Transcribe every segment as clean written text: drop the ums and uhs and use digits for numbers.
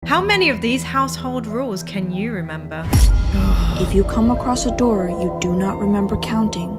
How many of these household rules can you remember? If you come across a door you do not remember counting,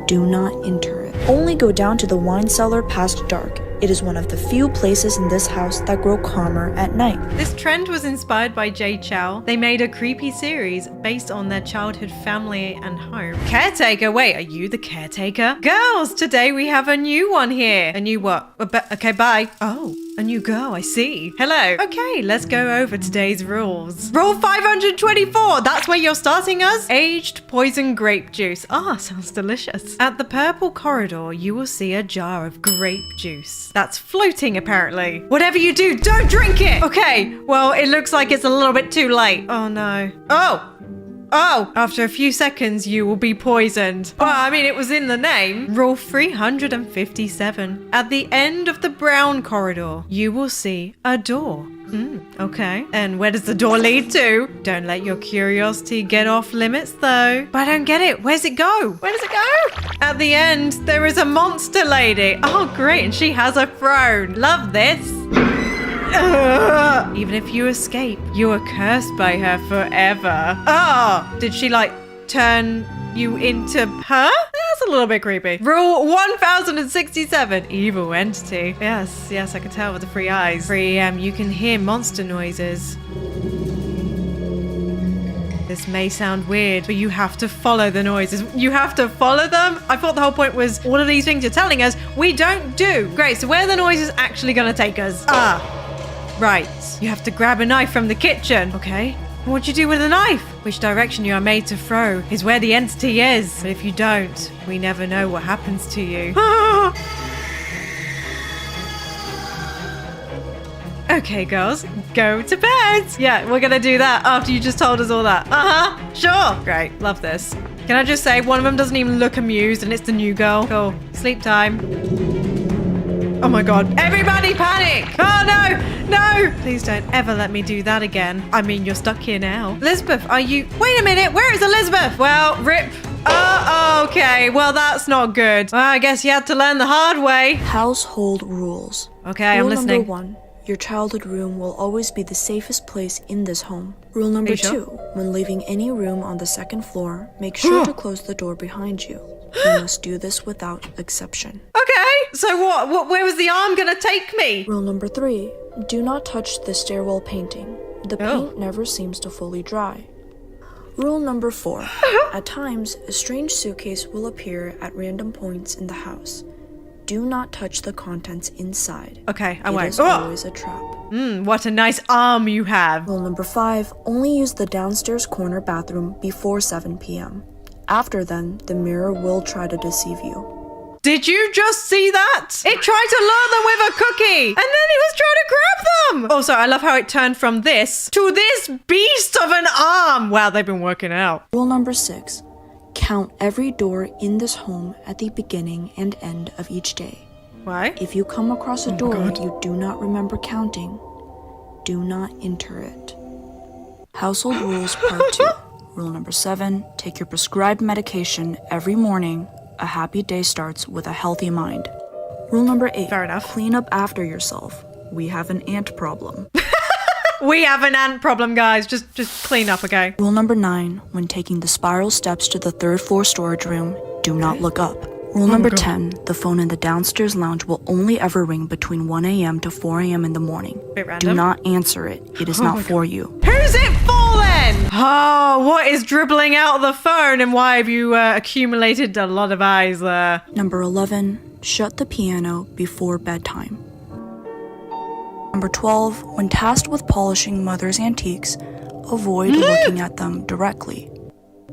do not enter it. Only go down to the wine cellar past dark. It is one of the few places in this house that grow calmer at night. This trend was inspired by Jay Chow. They made a creepy series based on their childhood family and home. Caretaker? Wait, are you the caretaker? Girls, today we have a new one here. A new what? Okay, bye. Oh, a new girl, I see. Hello. Okay, let's go over today's rules. Rule 524, that's where you're starting us? Aged poison grape juice. Ah, sounds delicious. At the purple corridor, you will see a jar of grape juice. That's floating, apparently. Whatever you do, don't drink it! Okay, well, it looks like it's a little bit too late. Oh, no. Oh, after a few seconds, you will be poisoned. Well, I mean, it was in the name. Rule 357. At the end of the brown corridor, you will see a door. Okay. And where does the door lead to? Don't let your curiosity get off limits, though. But I don't get it. Where's it go? Where does it go? At the end, there is a monster lady. Oh, great. And she has a throne. Love this. Even if you escape, you are cursed by her forever. Oh, did she like turn you into her? That's a little bit creepy. Rule 1067, evil entity. Yes, I can tell with the 3 eyes. 3 AM, you can hear monster noises. This may sound weird, but you have to follow the noises. You have to follow them? I thought the whole point was all of these things you're telling us we don't do. Great, so where are the noises actually gonna take us? Right. You have to grab a knife from the kitchen. Okay. What do you do with a knife? Which direction you are made to throw is where the entity is. But if you don't, we never know what happens to you. Okay, girls, go to bed. Yeah, we're gonna do that after you just told us all that. Sure. Great, love this. Can I just say, one of them doesn't even look amused and it's the new girl. Cool. Sleep time. Oh my god. Everybody panic! Oh no! Please don't ever let me do that again. I mean, you're stuck here now. Elizabeth, are you... Wait a minute, where is Elizabeth? Well, rip. Oh, okay. Well, that's not good. Well, I guess you had to learn the hard way. Household rules. Okay, I'm listening. Rule number 1. Your childhood room will always be the safest place in this home. Rule number 2. When leaving any room on the 2nd floor, make sure to close the door behind you. You must do this without exception. Okay, so what? Where was the arm gonna take me? Rule number 3. Do not touch the stairwell painting. The paint never seems to fully dry. Rule number 4. At times, a strange suitcase will appear at random points in the house. Do not touch the contents inside. Okay, I won't. It is always a trap. What a nice arm you have. Rule number 5. Only use the downstairs corner bathroom before 7 p.m. After then, the mirror will try to deceive you. Did you just see that? It tried to lure them with a cookie, and then it was trying to grab them. Also, I love how it turned from this to this beast of an arm. Wow, they've been working out. Rule number 6. Count every door in this home at the beginning and end of each day. Why? If you come across a door you do not remember counting, do not enter it. Household rules part 2. Rule number 7, take your prescribed medication every morning. A happy day starts with a healthy mind. Rule number 8, fair enough. Clean up after yourself. We have an ant problem. We have an ant problem, guys. Just clean up, okay? Rule number 9, when taking the spiral steps to the 3rd floor storage room, do not look up. Rule number 10, the phone in the downstairs lounge will only ever ring between 1 a.m. to 4 a.m. in the morning. Bit random. Do not answer it. It is not for you. Who's it for then? Oh, what is dribbling out of the phone and why have you accumulated a lot of eyes there? Number 11, shut the piano before bedtime. Number 12, when tasked with polishing mother's antiques, avoid looking at them directly.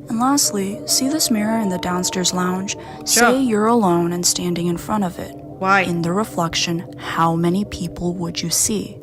And lastly, see this mirror in the downstairs lounge? Say you're alone and standing in front of it. Why? In the reflection, how many people would you see?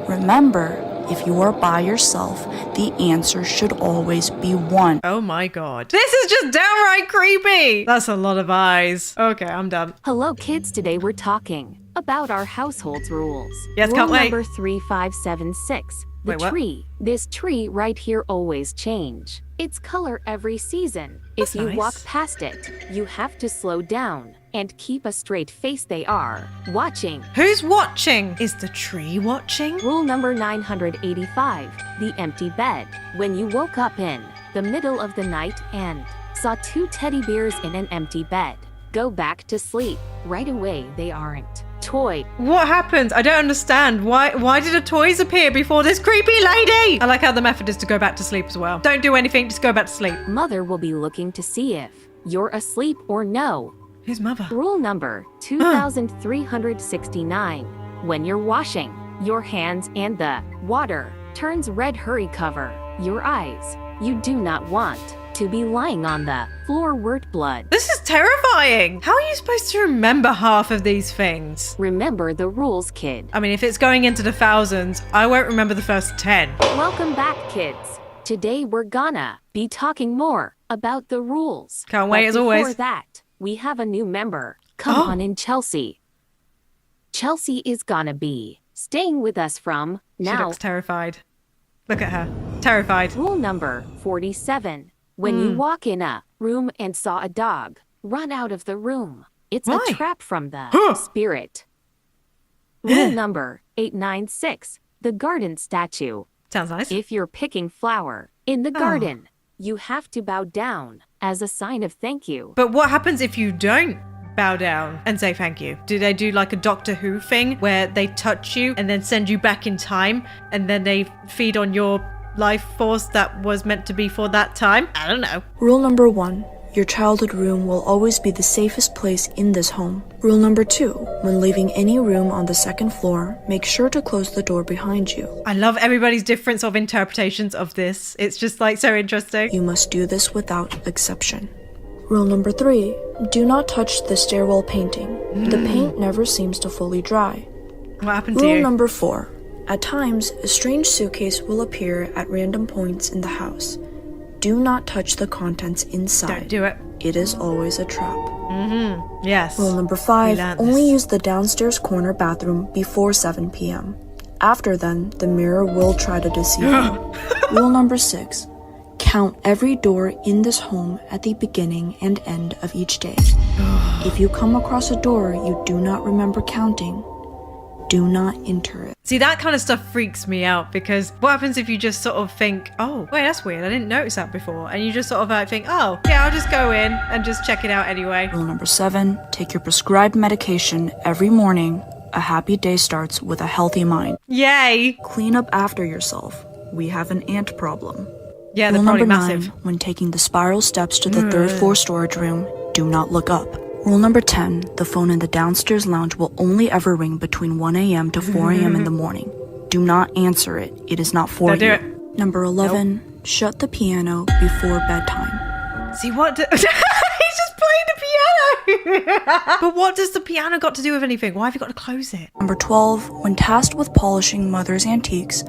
Remember, if you are by yourself, the answer should always be 1. Oh my god. This is just downright creepy. That's a lot of eyes. Okay, I'm done. Hello kids, today we're talking about our household rules. Yes, Rule can't wait. number 3576. The Wait, what? tree. This tree right here always change. Its color every season. That's If you walk nice. past it, you have to slow down and keep a straight face. They are watching. Who's watching? Is the tree watching? Rule number 985, the empty bed. When you woke up in the middle of the night and saw 2 teddy bears in an empty bed, go back to sleep. Right away, they aren't toy. What happened? I don't understand. Why did the toys appear before this creepy lady? I like how the method is to go back to sleep as well. Don't do anything, just go back to sleep. Mother will be looking to see if you're asleep or no. Who's mother? Rule number 2369. When you're washing your hands and the water turns red, hurry cover your eyes. You do not want to be lying on the floor. Word blood. This is terrifying. How are you supposed to remember half of these things? Remember the rules, kid. I mean, if it's going into the thousands, I won't remember the first 10. Welcome back, kids. Today we're gonna be talking more about the rules. Can't wait, But as always. Before that, we have a new member. Come Oh. on in, Chelsea. Chelsea is gonna be staying with us from She now. looks terrified. Look at her. Terrified. Rule number 47. When you walk in a room and saw a dog, run out of the room. It's Why? a trap from the Huh. spirit. Rule number 896. The garden statue. Sounds nice. If you're picking flower in the garden, you have to bow down as a sign of thank you. But what happens if you don't bow down and say thank you? Do they do like a Doctor Who thing where they touch you and then send you back in time and then they feed on your life force that was meant to be for that time? I don't know. Rule number 1. Your childhood room will always be the safest place in this home. Rule number 2. When leaving any room on the second floor, make sure to close the door behind you. I love everybody's difference of interpretations of this. It's just like so interesting. You must do this without exception. Rule number 3. Do not touch the stairwell painting. The paint never seems to fully dry. What happened to Rule you? number 4. At times, a strange suitcase will appear at random points in the house. Do not touch the contents inside. Don't do it. It is always a trap. Yes. Rule number We 5. learned Only this. use the downstairs corner bathroom before 7 p.m. After then, the mirror will try to deceive you. Rule number 6. Count every door in this home at the beginning and end of each day. If you come across a door you do not remember counting, do not enter it. See, that kind of stuff freaks me out because what happens if you just sort of think, oh, wait, that's weird. I didn't notice that before. And you just sort of like think, oh, yeah, I'll just go in and just check it out anyway. Rule number 7. Take your prescribed medication every morning. A happy day starts with a healthy mind. Yay. Clean up after yourself. We have an ant problem. Yeah, they're Rule probably number massive. 9. When taking the spiral steps to the third floor storage room, do not look up. Rule number 10. The phone in the downstairs lounge will only ever ring between 1 a.m. to 4 a.m. in the morning. Do not answer it. It is not for Don't do you. it. Number 11. Shut the piano before bedtime. See, what? He's just playing the piano. But what does the piano got to do with anything? Why have you got to close it? Number 12. When tasked with polishing mother's antiques,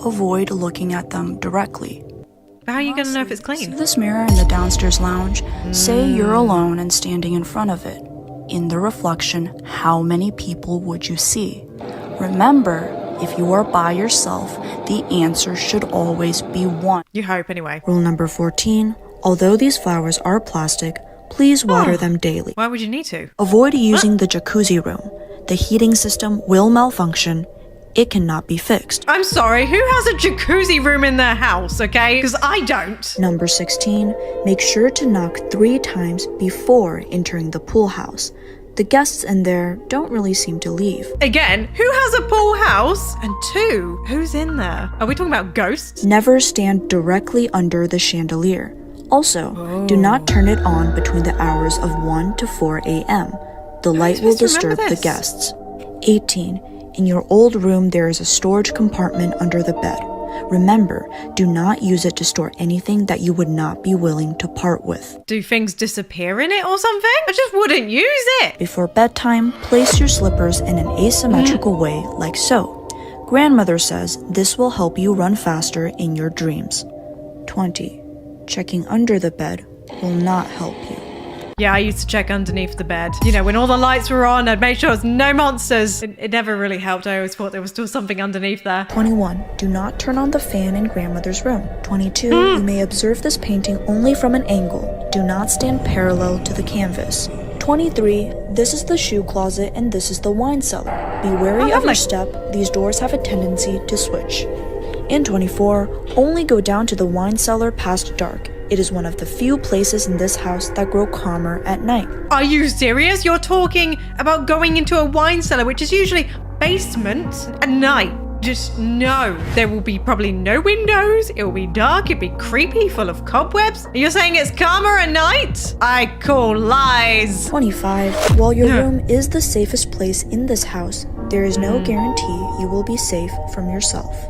avoid looking at them directly. How are you going to know if it's See clean? this mirror in the downstairs lounge? Say you're alone and standing in front of it. In the reflection, how many people would you see? Remember, if you are by yourself, the answer should always be 1. You hope anyway. Rule number 14. Although these flowers are plastic, please water them daily. Why would you need to? Avoid using the jacuzzi room. The heating system will malfunction. It cannot be fixed. I'm sorry, who has a jacuzzi room in their house, okay? Because I don't. Number 16. Make sure to knock 3 times before entering the pool house. The guests in there don't really seem to leave. Again, who has a pool house? And 2, who's in there? Are we talking about ghosts? Never stand directly under the chandelier. Also, do not turn it on between the hours of 1 to 4 a.m. The light will supposed to remember disturb the this? guests. 18. In your old room, there is a storage compartment under the bed. Remember, do not use it to store anything that you would not be willing to part with. Do things disappear in it or something? I just wouldn't use it. Before bedtime, place your slippers in an asymmetrical way like so. Grandmother says this will help you run faster in your dreams. 20. Checking under the bed will not help you. Yeah, I used to check underneath the bed. You know, when all the lights were on, I'd make sure there was no monsters. It never really helped. I always thought there was still something underneath there. 21. Do not turn on the fan in grandmother's room. 22. You may observe this painting only from an angle. Do not stand parallel to the canvas. 23. This is the shoe closet and this is the wine cellar. Be wary of your step. These doors have a tendency to switch. And 24. Only go down to the wine cellar past dark. It is one of the few places in this house that grow calmer at night. Are you serious? You're talking about going into a wine cellar, which is usually basement at night. Just no. There will be probably no windows. It will be dark. It'll be creepy, full of cobwebs. You're saying it's calmer at night? I call lies. 25. While your room is the safest place in this house, there is no guarantee you will be safe from yourself.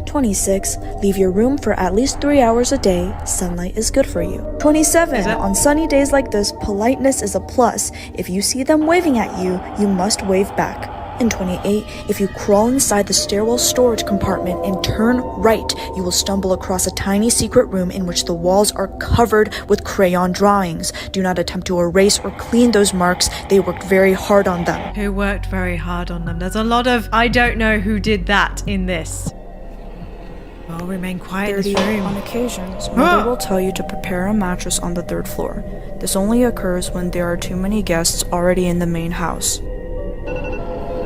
26. Leave your room for at least 3 hours a day. Sunlight is good for you. 27. On sunny days like this, politeness is a plus. If you see them waving at you, you must wave back. And 28. If you crawl inside the stairwell storage compartment and turn right, you will stumble across a tiny secret room in which the walls are covered with crayon drawings. Do not attempt to erase or clean those marks. They worked very hard on them. Who worked very hard on them? There's a lot of I don't know who did that in this. Well, remain quiet in this 30. room. On occasions, mother will tell you to prepare a mattress on the 3rd floor. This only occurs when there are too many guests already in the main house.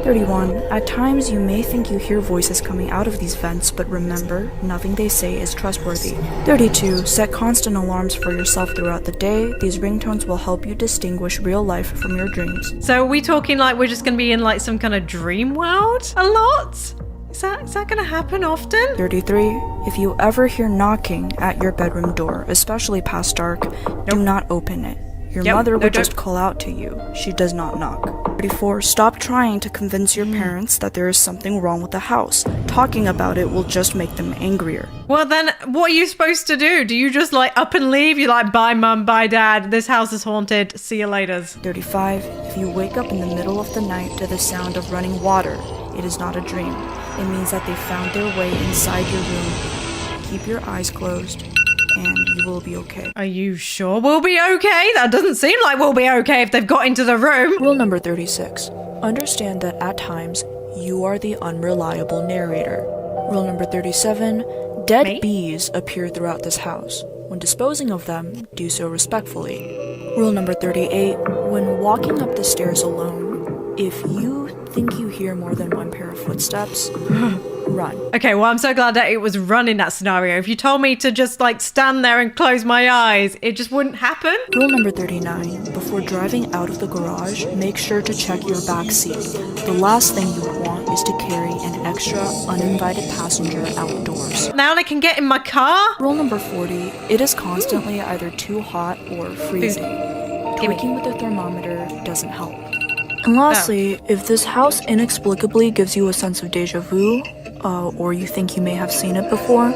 31. At times, you may think you hear voices coming out of these vents, but remember, nothing they say is trustworthy. 32. Set constant alarms for yourself throughout the day. These ringtones will help you distinguish real life from your dreams. So are we talking like we're just going to be in like some kind of dream world a lot? Is that going to happen often? 33. If you ever hear knocking at your bedroom door, especially past dark, do not open it. Your mother will just call out to you. She does not knock. 34. Stop trying to convince your parents that there is something wrong with the house. Talking about it will just make them angrier. Well then, what are you supposed to do? Do you just like up and leave? You're like, bye mum, bye dad, this house is haunted, see you later. 35. If you wake up in the middle of the night to the sound of running water, it is not a dream. It means that they found their way inside your room. Keep your eyes closed, and you will be okay. Are you sure we'll be okay? That doesn't seem like we'll be okay if they've got into the room. Rule number 36. Understand that at times, you are the unreliable narrator. Rule number 37. Dead bees appear throughout this house. When disposing of them, do so respectfully. Rule number 38. When walking up the stairs alone, if you think you hear more than one pair of footsteps, run. Okay, well, I'm so glad that it was run in that scenario. If you told me to just like stand there and close my eyes, it just wouldn't happen. Rule number 39. Before driving out of the garage, make sure to check your back seat. The last thing you want is to carry an extra uninvited passenger outdoors. Now I can get in my car? Rule number 40. It is constantly either too hot or freezing. Tweaking with the thermometer doesn't help. And lastly, if this house inexplicably gives you a sense of deja vu, or you think you may have seen it before,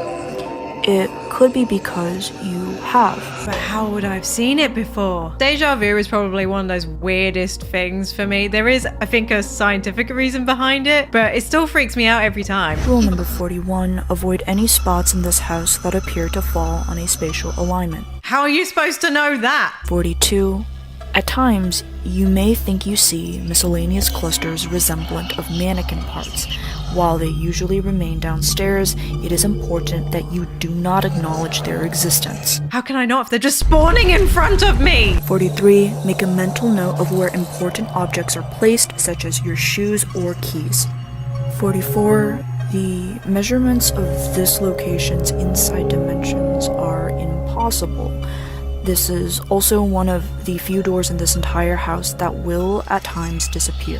it could be because you have. But how would I have seen it before? Deja vu is probably one of those weirdest things for me. There is, I think, a scientific reason behind it, but it still freaks me out every time. Rule number 41. Avoid any spots in this house that appear to fall on a spatial alignment. How are you supposed to know that? 42. At times, you may think you see miscellaneous clusters resemblant of mannequin parts. While they usually remain downstairs, it is important that you do not acknowledge their existence. How can I not if they're just spawning in front of me? 43. Make a mental note of where important objects are placed, such as your shoes or keys. 44. The measurements of this location's inside dimensions are impossible. This is also one of the few doors in this entire house that will, at times, disappear.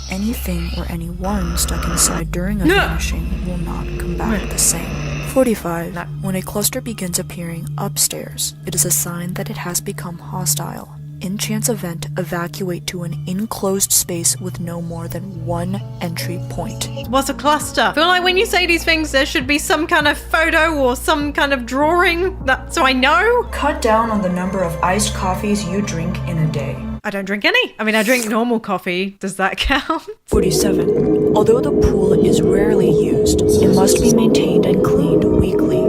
Anything or anyone stuck inside during a vanishing will not come back the same. 45. When a cluster begins appearing upstairs, it is a sign that it has become hostile. In chance event, evacuate to an enclosed space with no more than one entry point. What's a cluster? I feel like when you say these things, there should be some kind of photo or some kind of drawing so I know. Cut down on the number of iced coffees you drink in a day. I don't drink any. I mean, I drink normal coffee. Does that count? 47. Although the pool is rarely used, it must be maintained and cleaned weekly.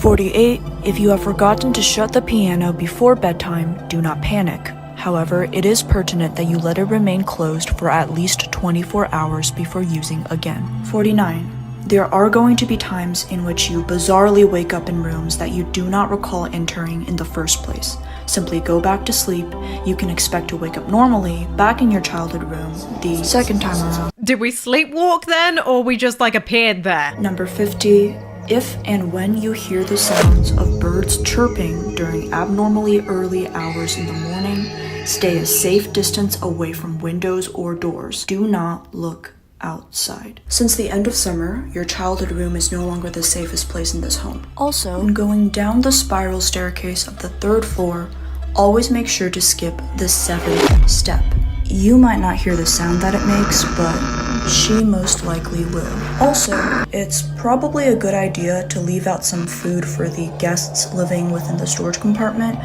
48. If you have forgotten to shut the piano before bedtime, do not panic. However, it is pertinent that you let it remain closed for at least 24 hours before using again. 49. There are going to be times in which you bizarrely wake up in rooms that you do not recall entering in the first place. Simply go back to sleep. You can expect to wake up normally back in your childhood room the second time around. Did we sleepwalk then, or we just like appeared there? Number 50. If and when you hear the sounds of birds chirping during abnormally early hours in the morning, stay a safe distance away from windows or doors. Do not look outside. Since the end of summer, your childhood room is no longer the safest place in this home. Also, when going down the spiral staircase of the 3rd floor, always make sure to skip the 7th step. You might not hear the sound that it makes, but she most likely will. Also, it's probably a good idea to leave out some food for the guests living within the storage compartment.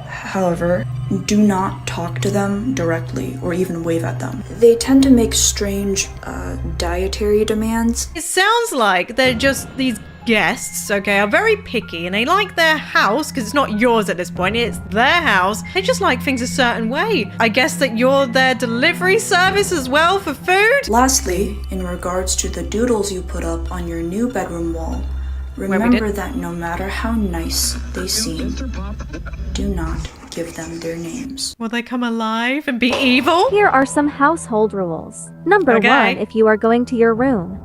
However, do not talk to them directly or even wave at them. They tend to make strange dietary demands. It sounds like they're just these guests, okay, are very picky and they like their house, because it's not yours at this point, it's their house. They just like things a certain way. I guess that you're their delivery service as well for food? Lastly, in regards to the doodles you put up on your new bedroom wall, remember that no matter how nice they seem, do not give them their names. Will they come alive and be evil? Here are some household rules. Number Okay. 1, if you are going to your room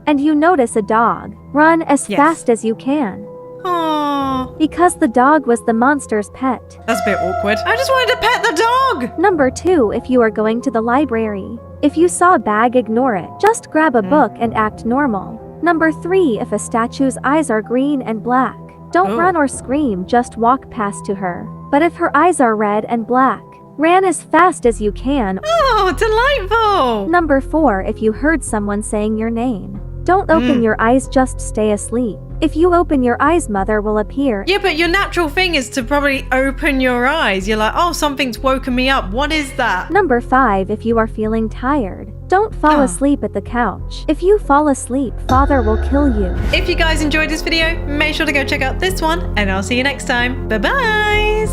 and you notice a dog, run as fast as you can. Aww, Because the dog was the monster's pet. that's a bit awkward. I just wanted to pet the dog! Number 2, if you are going to the library. If you saw a bag, ignore it. Just grab a book and act normal. Number 3, if a statue's eyes are green and black. Don't run or scream, just walk past to her. But if her eyes are red and black, ran as fast as you can. Oh, delightful! Number 4, if you heard someone saying your name. Don't open your eyes, just stay asleep. If you open your eyes, mother will appear. Yeah, but your natural thing is to probably open your eyes. You're like, oh, something's woken me up. What is that? Number 5, if you are feeling tired, don't fall asleep at the couch. If you fall asleep, father will kill you. If you guys enjoyed this video, make sure to go check out this one, and I'll see you next time. Bye-bye!